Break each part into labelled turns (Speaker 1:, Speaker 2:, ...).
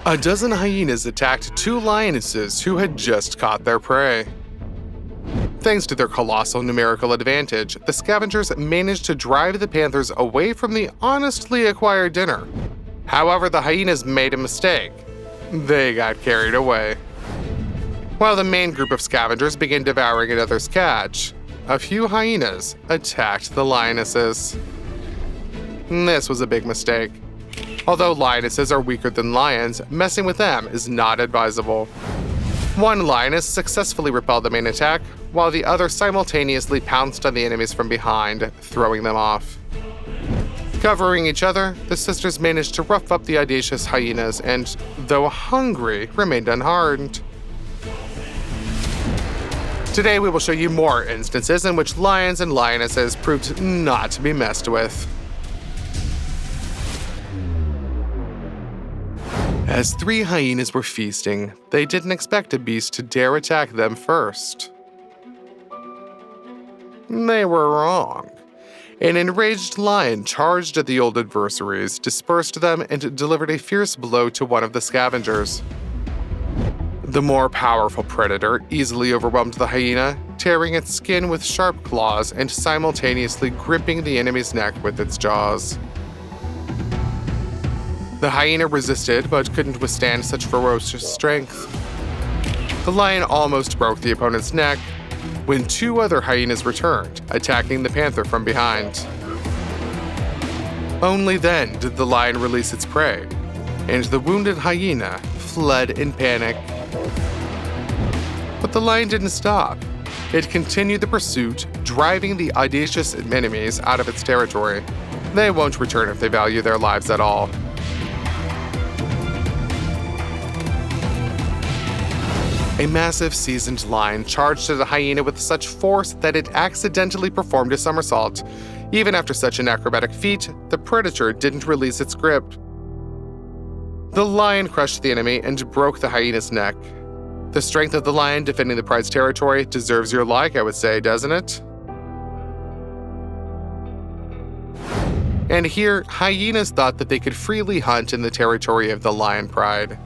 Speaker 1: A dozen hyenas attacked two lionesses who had just caught their prey. Thanks to their colossal numerical advantage, the scavengers managed to drive the panthers away from the honestly acquired dinner. However, the hyenas made a mistake. They got carried away. While the main group of scavengers began devouring another's catch, a few hyenas attacked the lionesses. This was a big mistake. Although lionesses are weaker than lions, messing with them is not advisable. One lioness successfully repelled the main attack, while the other simultaneously pounced on the enemies from behind, throwing them off. Covering each other, the sisters managed to rough up the audacious hyenas and, though hungry, remained unharmed. Today we will show you more instances in which lions and lionesses proved not to be messed with. As three hyenas were feasting, they didn't expect a beast to dare attack them first. They were wrong. An enraged lion charged at the old adversaries, dispersed them, and delivered a fierce blow to one of the scavengers. The more powerful predator easily overwhelmed the hyena, tearing its skin with sharp claws and simultaneously gripping the enemy's neck with its jaws. The hyena resisted but couldn't withstand such ferocious strength. The lion almost broke the opponent's neck when two other hyenas returned, attacking the panther from behind. Only then did the lion release its prey, and the wounded hyena fled in panic. But the lion didn't stop. It continued the pursuit, driving the audacious enemies out of its territory. They won't return if they value their lives at all. A massive seasoned lion charged at a hyena with such force that it accidentally performed a somersault. Even after such an acrobatic feat, the predator didn't release its grip. The lion crushed the enemy and broke the hyena's neck. The strength of the lion defending the pride's territory deserves your like, I would say, doesn't it? And here, hyenas thought that they could freely hunt in the territory of the lion pride.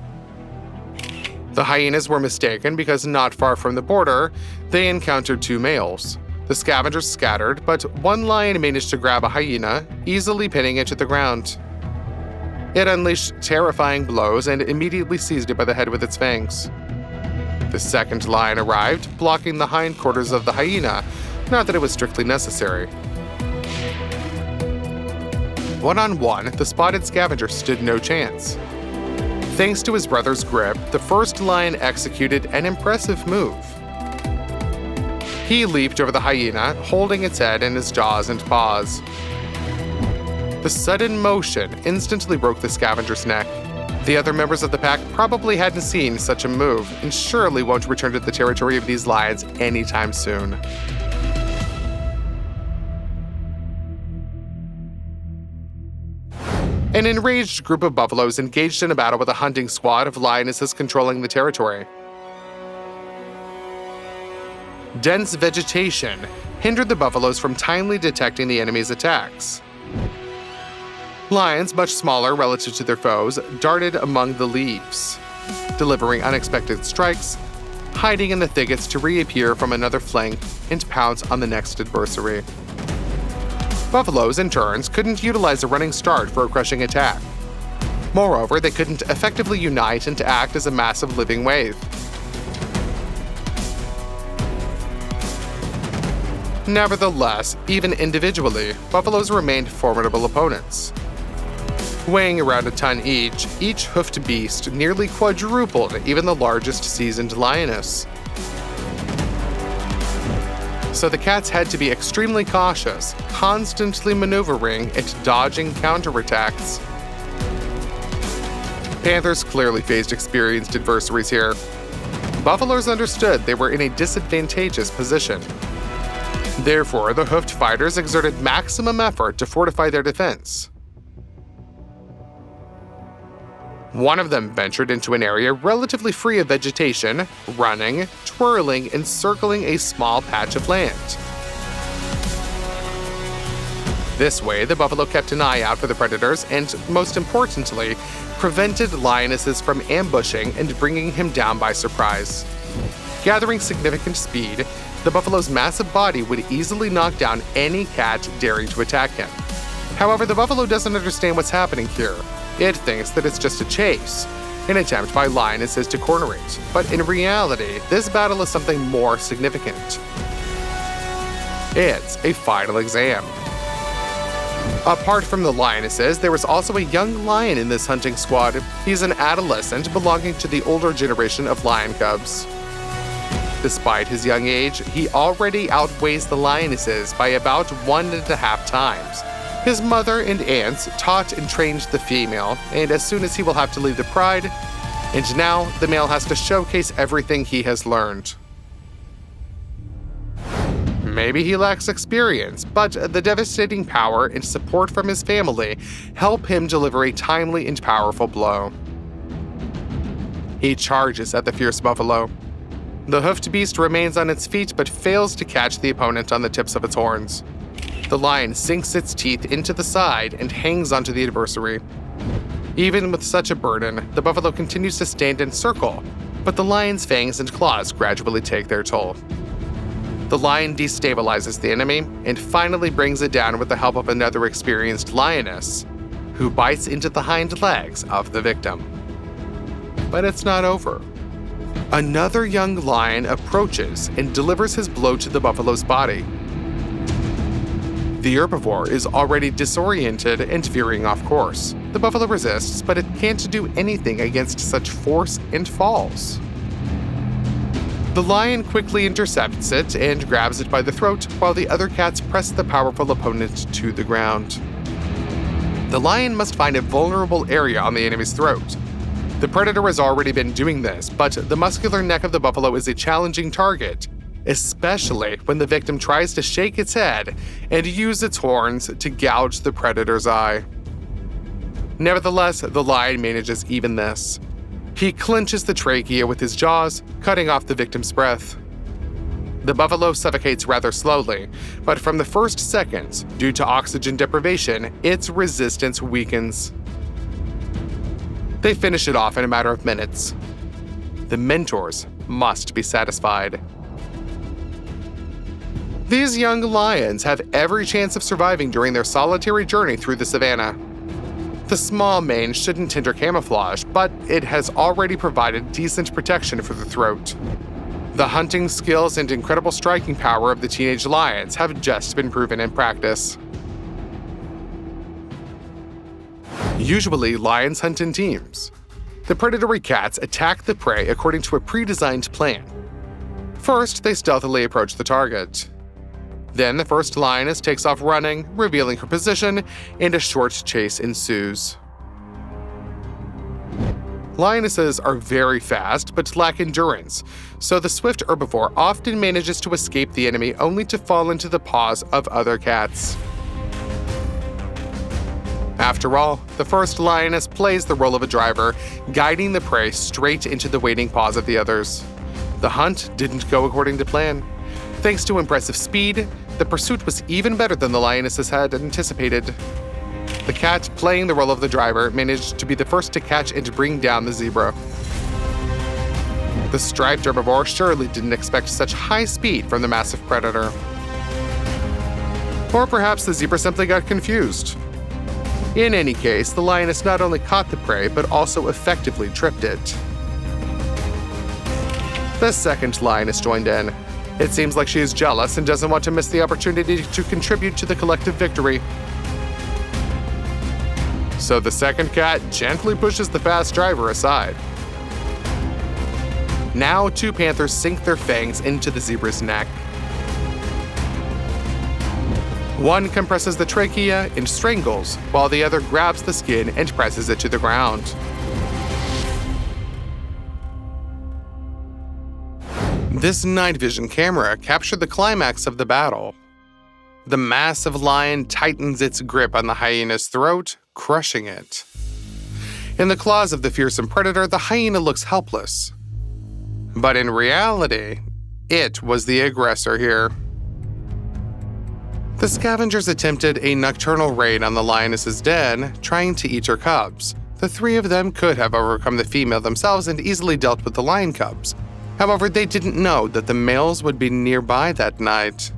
Speaker 1: The hyenas were mistaken because not far from the border, they encountered two males. The scavengers scattered, but one lion managed to grab a hyena, easily pinning it to the ground. It unleashed terrifying blows and immediately seized it by the head with its fangs. The second lion arrived, blocking the hindquarters of the hyena, not that it was strictly necessary. One-on-one, the spotted scavenger stood no chance. Thanks to his brother's grip, the first lion executed an impressive move. He leaped over the hyena, holding its head in his jaws and paws. The sudden motion instantly broke the scavenger's neck. The other members of the pack probably hadn't seen such a move and surely won't return to the territory of these lions anytime soon. An enraged group of buffaloes engaged in a battle with a hunting squad of lionesses controlling the territory. Dense vegetation hindered the buffaloes from timely detecting the enemy's attacks. Lions, much smaller relative to their foes, darted among the leaves, delivering unexpected strikes, hiding in the thickets to reappear from another flank and pounce on the next adversary. Buffaloes, in turns, couldn't utilize a running start for a crushing attack. Moreover, they couldn't effectively unite and act as a massive living wave. Nevertheless, even individually, buffaloes remained formidable opponents. Weighing around a ton each hoofed beast nearly quadrupled even the largest seasoned lioness. So the cats had to be extremely cautious, constantly maneuvering and dodging counterattacks. Panthers clearly faced experienced adversaries here. Buffaloes understood they were in a disadvantageous position. Therefore, the hoofed fighters exerted maximum effort to fortify their defense. One of them ventured into an area relatively free of vegetation, running, twirling, and circling a small patch of land. This way, the buffalo kept an eye out for the predators and, most importantly, prevented lionesses from ambushing and bringing him down by surprise. Gathering significant speed, the buffalo's massive body would easily knock down any cat daring to attack him. However, the buffalo doesn't understand what's happening here. It thinks that it's just a chase, an attempt by lionesses to corner it. But in reality, this battle is something more significant. It's a final exam. Apart from the lionesses, there was also a young lion in this hunting squad. He's an adolescent belonging to the older generation of lion cubs. Despite his young age, he already outweighs the lionesses by about 1.5 times. His mother and aunts taught and trained the female, and as soon as he will have to leave the pride, and now the male has to showcase everything he has learned. Maybe he lacks experience, but the devastating power and support from his family help him deliver a timely and powerful blow. He charges at the fierce buffalo. The hoofed beast remains on its feet but fails to catch the opponent on the tips of its horns. The lion sinks its teeth into the side and hangs onto the adversary. Even with such a burden, the buffalo continues to stand and circle, but the lion's fangs and claws gradually take their toll. The lion destabilizes the enemy and finally brings it down with the help of another experienced lioness, who bites into the hind legs of the victim. But it's not over. Another young lion approaches and delivers his blow to the buffalo's body. The herbivore is already disoriented and veering off course. The buffalo resists, but it can't do anything against such force and falls. The lion quickly intercepts it and grabs it by the throat, while the other cats press the powerful opponent to the ground. The lion must find a vulnerable area on the enemy's throat. The predator has already been doing this, but the muscular neck of the buffalo is a challenging target, especially when the victim tries to shake its head and use its horns to gouge the predator's eye. Nevertheless, the lion manages even this. He clenches the trachea with his jaws, cutting off the victim's breath. The buffalo suffocates rather slowly, but from the first seconds, due to oxygen deprivation, its resistance weakens. They finish it off in a matter of minutes. The mentors must be satisfied. These young lions have every chance of surviving during their solitary journey through the savannah. The small mane shouldn't hinder camouflage, but it has already provided decent protection for the throat. The hunting skills and incredible striking power of the teenage lions have just been proven in practice. Usually, lions hunt in teams. The predatory cats attack the prey according to a pre-designed plan. First, they stealthily approach the target. Then the first lioness takes off running, revealing her position, and a short chase ensues. Lionesses are very fast but lack endurance, so the swift herbivore often manages to escape the enemy only to fall into the paws of other cats. After all, the first lioness plays the role of a driver, guiding the prey straight into the waiting paws of the others. The hunt didn't go according to plan. Thanks to impressive speed, the pursuit was even better than the lionesses had anticipated. The cat, playing the role of the driver, managed to be the first to catch and bring down the zebra. The striped herbivore surely didn't expect such high speed from the massive predator. Or perhaps the zebra simply got confused. In any case, the lioness not only caught the prey, but also effectively tripped it. The second lioness joined in. It seems like she is jealous and doesn't want to miss the opportunity to contribute to the collective victory. So the second cat gently pushes the fast driver aside. Now 2 panthers sink their fangs into the zebra's neck. One compresses the trachea and strangles, while the other grabs the skin and presses it to the ground. This night vision camera captured the climax of the battle. The massive lion tightens its grip on the hyena's throat, crushing it. In the claws of the fearsome predator, the hyena looks helpless. But in reality, it was the aggressor here. The scavengers attempted a nocturnal raid on the lioness's den, trying to eat her cubs. the three of them could have overcome the female themselves and easily dealt with the lion cubs. However, they didn't know that the males would be nearby that night.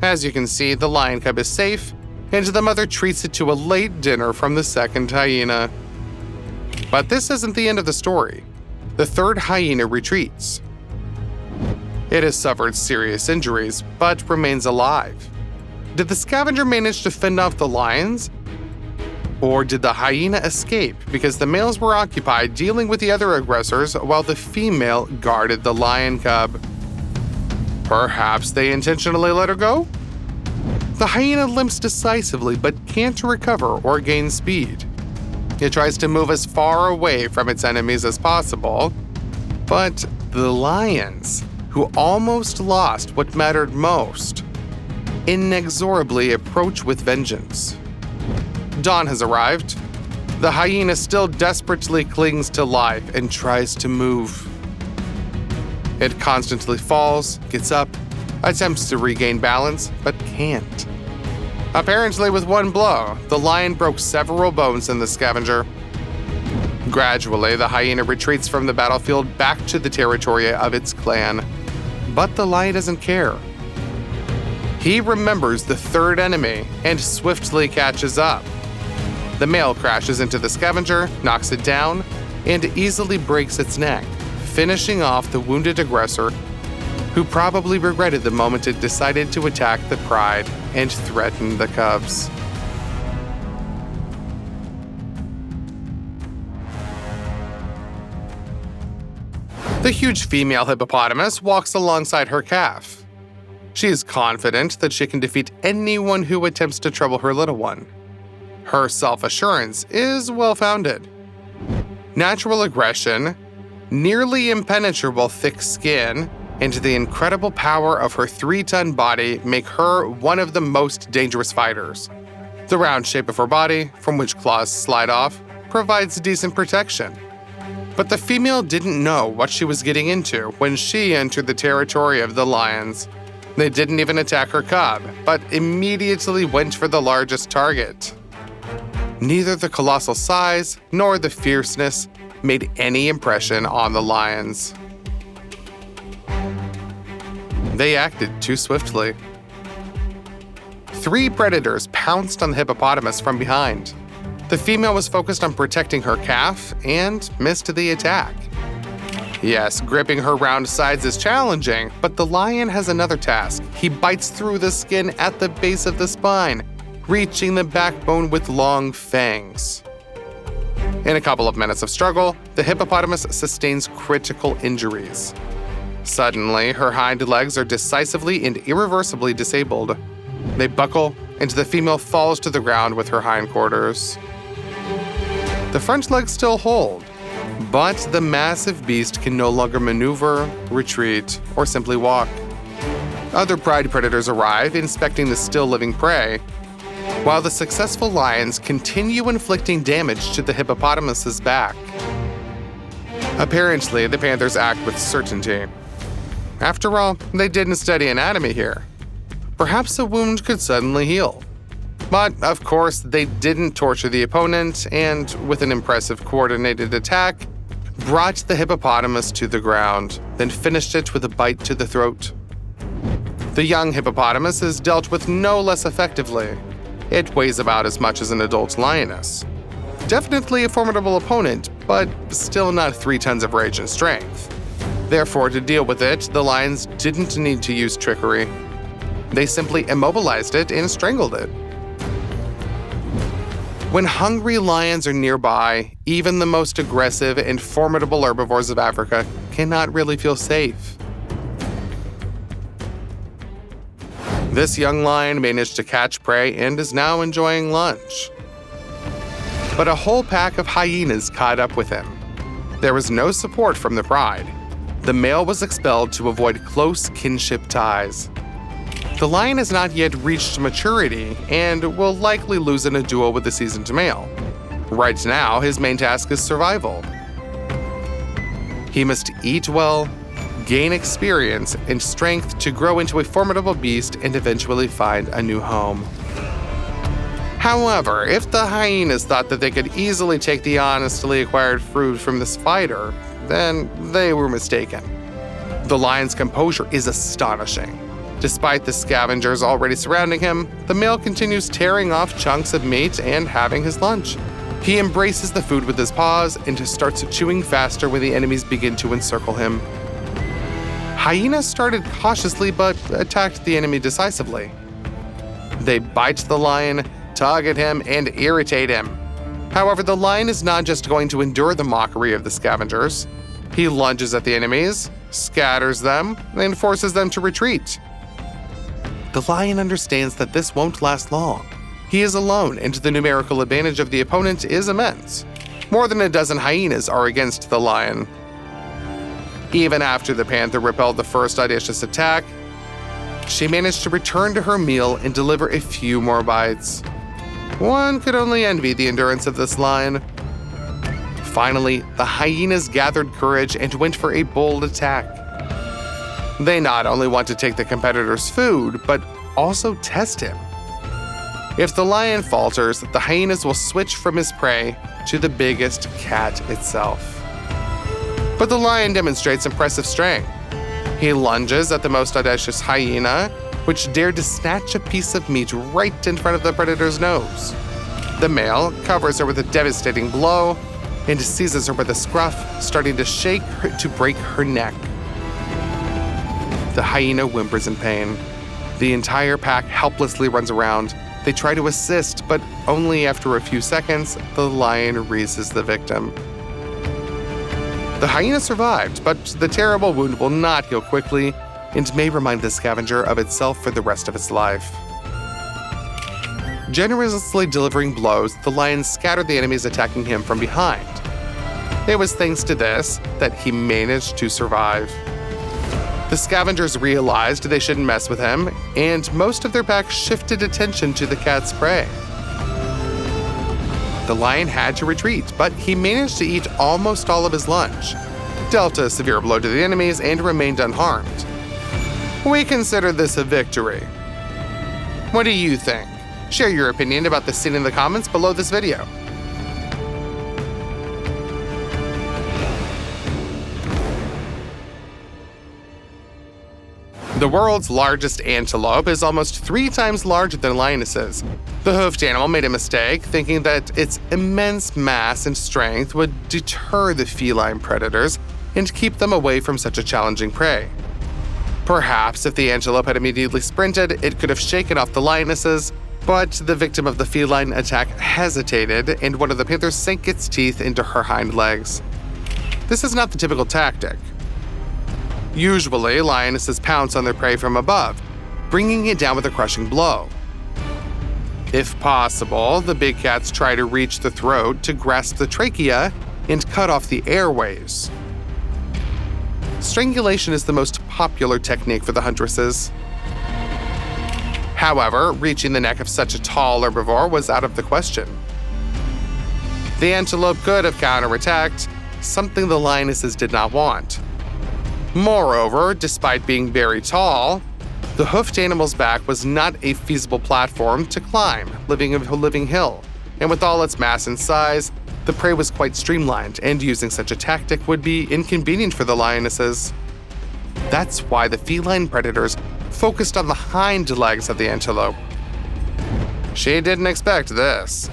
Speaker 1: As you can see, the lion cub is safe, and the mother treats it to a late dinner from the second hyena. But this isn't the end of the story. The third hyena retreats. It has suffered serious injuries, but remains alive. Did the scavenger manage to fend off the lions? Or did the hyena escape because the males were occupied dealing with the other aggressors while the female guarded the lion cub? Perhaps they intentionally let her go? The hyena limps decisively but can't recover or gain speed. It tries to move as far away from its enemies as possible, but the lions, who almost lost what mattered most, inexorably approach with vengeance. Dawn has arrived. The hyena still desperately clings to life and tries to move. It constantly falls, gets up, attempts to regain balance, but can't. Apparently, with one blow, the lion broke several bones in the scavenger. Gradually, the hyena retreats from the battlefield back to the territory of its clan. But the lion doesn't care. He remembers the third enemy and swiftly catches up. The male crashes into the scavenger, knocks it down, and easily breaks its neck, finishing off the wounded aggressor, who probably regretted the moment it decided to attack the pride and threaten the cubs. The huge female hippopotamus walks alongside her calf. She is confident that she can defeat anyone who attempts to trouble her little one. Her self-assurance is well-founded. Natural aggression, nearly impenetrable thick skin, and the incredible power of her 3-ton body make her one of the most dangerous fighters. The round shape of her body, from which claws slide off, provides decent protection. But the female didn't know what she was getting into when she entered the territory of the lions. They didn't even attack her cub, but immediately went for the largest target. Neither the colossal size nor the fierceness made any impression on the lions. They acted too swiftly. 3 predators pounced on the hippopotamus from behind. The female was focused on protecting her calf and missed the attack. Yes, gripping her round sides is challenging, but the lion has another task. He bites through the skin at the base of the spine, reaching the backbone with long fangs. In a couple of minutes of struggle, the hippopotamus sustains critical injuries. Suddenly, her hind legs are decisively and irreversibly disabled. They buckle, and the female falls to the ground with her hindquarters. The front legs still hold, but the massive beast can no longer maneuver, retreat, or simply walk. Other pride predators arrive, inspecting the still-living prey, while the successful lions continue inflicting damage to the hippopotamus's back. Apparently, the panthers act with certainty. After all, they didn't study anatomy here. Perhaps a wound could suddenly heal. But, of course, they didn't torture the opponent and, with an impressive coordinated attack, brought the hippopotamus to the ground, then finished it with a bite to the throat. The young hippopotamus is dealt with no less effectively. It weighs about as much as an adult lioness. Definitely a formidable opponent, but still not 3 tons of rage and strength. Therefore, to deal with it, the lions didn't need to use trickery. They simply immobilized it and strangled it. When hungry lions are nearby, even the most aggressive and formidable herbivores of Africa cannot really feel safe. This young lion managed to catch prey and is now enjoying lunch. But a whole pack of hyenas caught up with him. There was no support from the pride. The male was expelled to avoid close kinship ties. The lion has not yet reached maturity and will likely lose in a duel with the seasoned male. Right now, his main task is survival. He must eat well, gain experience and strength to grow into a formidable beast and eventually find a new home. However, if the hyenas thought that they could easily take the honestly acquired food from this fighter, then they were mistaken. The lion's composure is astonishing. Despite the scavengers already surrounding him, the male continues tearing off chunks of meat and having his lunch. He embraces the food with his paws and starts chewing faster when the enemies begin to encircle him. Hyena started cautiously but attacked the enemy decisively. They bite the lion, tug at him, and irritate him. However, the lion is not just going to endure the mockery of the scavengers. He lunges at the enemies, scatters them, and forces them to retreat. The lion understands that this won't last long. He is alone, and the numerical advantage of the opponent is immense. More than a dozen hyenas are against the lion. Even after the panther repelled the first audacious attack, she managed to return to her meal and deliver a few more bites. One could only envy the endurance of this lion. Finally, the hyenas gathered courage and went for a bold attack. They not only want to take the competitor's food, but also test him. If the lion falters, the hyenas will switch from his prey to the biggest cat itself. But the lion demonstrates impressive strength. He lunges at the most audacious hyena, which dared to snatch a piece of meat right in front of the predator's nose. The male covers her with a devastating blow and seizes her by the scruff, starting to shake her to break her neck. The hyena whimpers in pain. The entire pack helplessly runs around. They try to assist, but only after a few seconds, the lion raises the victim. The hyena survived, but the terrible wound will not heal quickly and may remind the scavenger of itself for the rest of its life. Generously delivering blows, the lion scattered the enemies attacking him from behind. It was thanks to this that he managed to survive. The scavengers realized they shouldn't mess with him, and most of their pack shifted attention to the cat's prey. The lion had to retreat, but he managed to eat almost all of his lunch, dealt a severe blow to the enemies, and remained unharmed. We consider this a victory. What do you think? Share your opinion about this scene in the comments below this video. The world's largest antelope is almost 3 times larger than lionesses. The hoofed animal made a mistake, thinking that its immense mass and strength would deter the feline predators and keep them away from such a challenging prey. Perhaps if the antelope had immediately sprinted, it could have shaken off the lionesses, but the victim of the feline attack hesitated, and one of the panthers sank its teeth into her hind legs. This is not the typical tactic. Usually, lionesses pounce on their prey from above, bringing it down with a crushing blow. If possible, the big cats try to reach the throat to grasp the trachea and cut off the airways. Strangulation is the most popular technique for the huntresses. However, reaching the neck of such a tall herbivore was out of the question. The antelope could have counterattacked, something the lionesses did not want. Moreover, despite being very tall, the hoofed animal's back was not a feasible platform to climb, living a living hill, and with all its mass and size, the prey was quite streamlined, and using such a tactic would be inconvenient for the lionesses. That's why the feline predators focused on the hind legs of the antelope. She didn't expect this.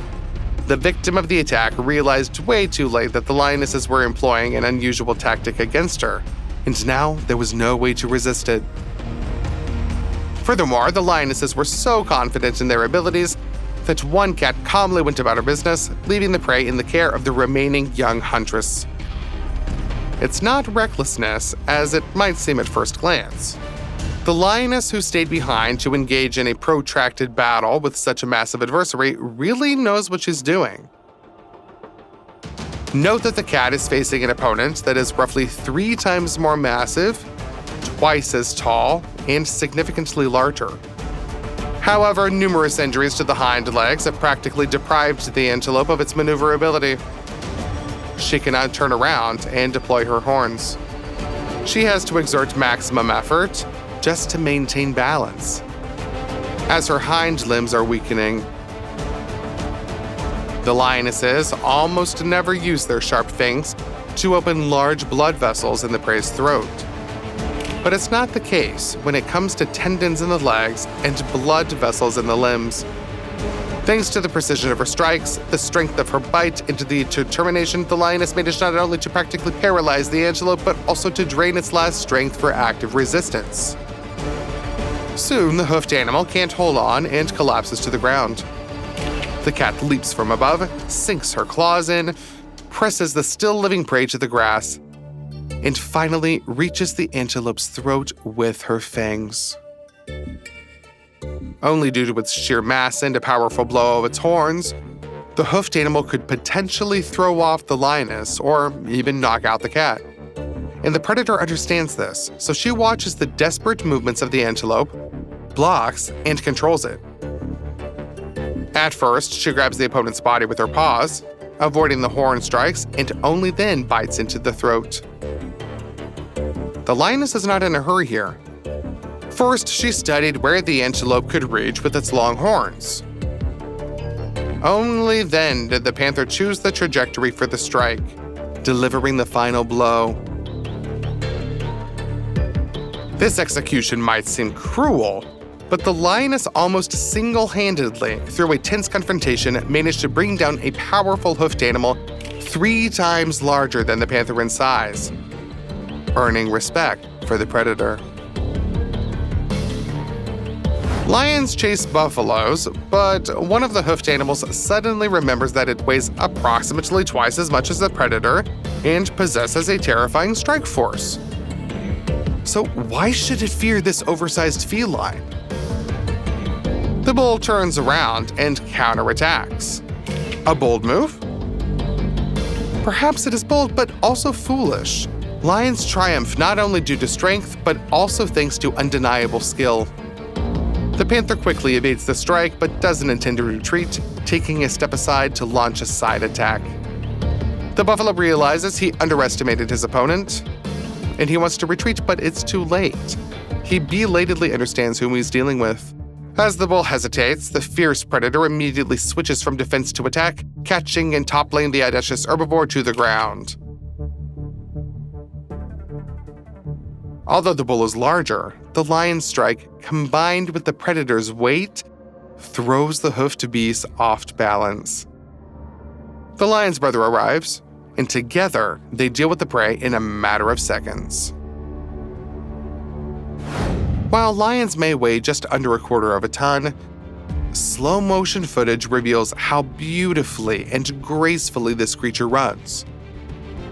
Speaker 1: The victim of the attack realized way too late that the lionesses were employing an unusual tactic against her, and now there was no way to resist it. Furthermore, the lionesses were so confident in their abilities that one cat calmly went about her business, leaving the prey in the care of the remaining young huntress. It's not recklessness, as it might seem at first glance. The lioness who stayed behind to engage in a protracted battle with such a massive adversary really knows what she's doing. Note that the cat is facing an opponent that is roughly 3 times more massive, twice as tall, and significantly larger. However, numerous injuries to the hind legs have practically deprived the antelope of its maneuverability. She cannot turn around and deploy her horns. She has to exert maximum effort just to maintain balance, as her hind limbs are weakening. The lionesses almost never use their sharp fangs to open large blood vessels in the prey's throat. But it's not the case when it comes to tendons in the legs and blood vessels in the limbs. Thanks to the precision of her strikes, the strength of her bite, and the determination, the lioness managed not only to practically paralyze the antelope, but also to drain its last strength for active resistance. Soon, the hoofed animal can't hold on and collapses to the ground. The cat leaps from above, sinks her claws in, presses the still living prey to the grass, and finally reaches the antelope's throat with her fangs. Only due to its sheer mass and a powerful blow of its horns, the hoofed animal could potentially throw off the lioness or even knock out the cat. And the predator understands this, so she watches the desperate movements of the antelope, blocks, and controls it. At first, she grabs the opponent's body with her paws, avoiding the horn strikes, and only then bites into the throat. The lioness is not in a hurry here. First, she studied where the antelope could reach with its long horns. Only then did the panther choose the trajectory for the strike, delivering the final blow. This execution might seem cruel, but the lioness almost single-handedly, through a tense confrontation, managed to bring down a powerful hoofed animal 3 times larger than the panther in size, earning respect for the predator. Lions chase buffaloes, but one of the hoofed animals suddenly remembers that it weighs approximately twice as much as the predator and possesses a terrifying strike force. So why should it fear this oversized feline? The bull turns around and counterattacks. A bold move? Perhaps it is bold, but also foolish. Lions triumph not only due to strength, but also thanks to undeniable skill. The panther quickly evades the strike, but doesn't intend to retreat, taking a step aside to launch a side attack. The buffalo realizes he underestimated his opponent, and he wants to retreat, but it's too late. He belatedly understands whom he's dealing with. As the bull hesitates, the fierce predator immediately switches from defense to attack, catching and toppling the audacious herbivore to the ground. Although the bull is larger, the lion's strike, combined with the predator's weight, throws the hoofed beast off balance. The lion's brother arrives, and together they deal with the prey in a matter of seconds. While lions may weigh just under 1/4 of a ton, slow-motion footage reveals how beautifully and gracefully this creature runs.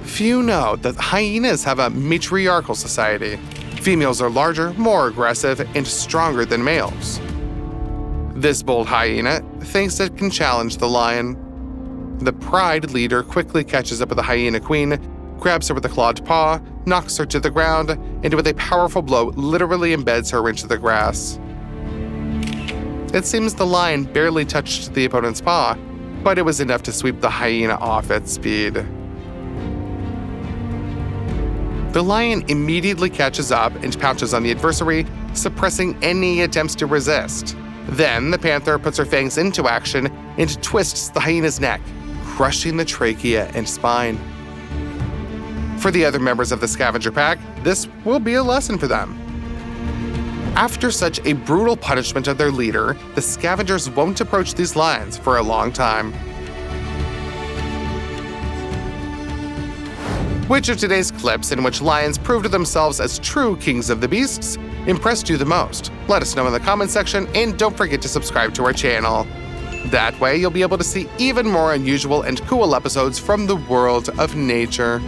Speaker 1: Few know that hyenas have a matriarchal society. Females are larger, more aggressive, and stronger than males. This bold hyena thinks it can challenge the lion. The pride leader quickly catches up with the hyena queen, grabs her with a clawed paw, knocks her to the ground, and with a powerful blow literally embeds her into the grass. It seems the lion barely touched the opponent's paw, but it was enough to sweep the hyena off at speed. The lion immediately catches up and pounces on the adversary, suppressing any attempts to resist. Then the panther puts her fangs into action and twists the hyena's neck, crushing the trachea and spine. For the other members of the scavenger pack, this will be a lesson for them. After such a brutal punishment of their leader, the scavengers won't approach these lions for a long time. Which of today's clips in which lions proved themselves as true kings of the beasts impressed you the most? Let us know in the comment section, and don't forget to subscribe to our channel. That way, you'll be able to see even more unusual and cool episodes from the world of nature.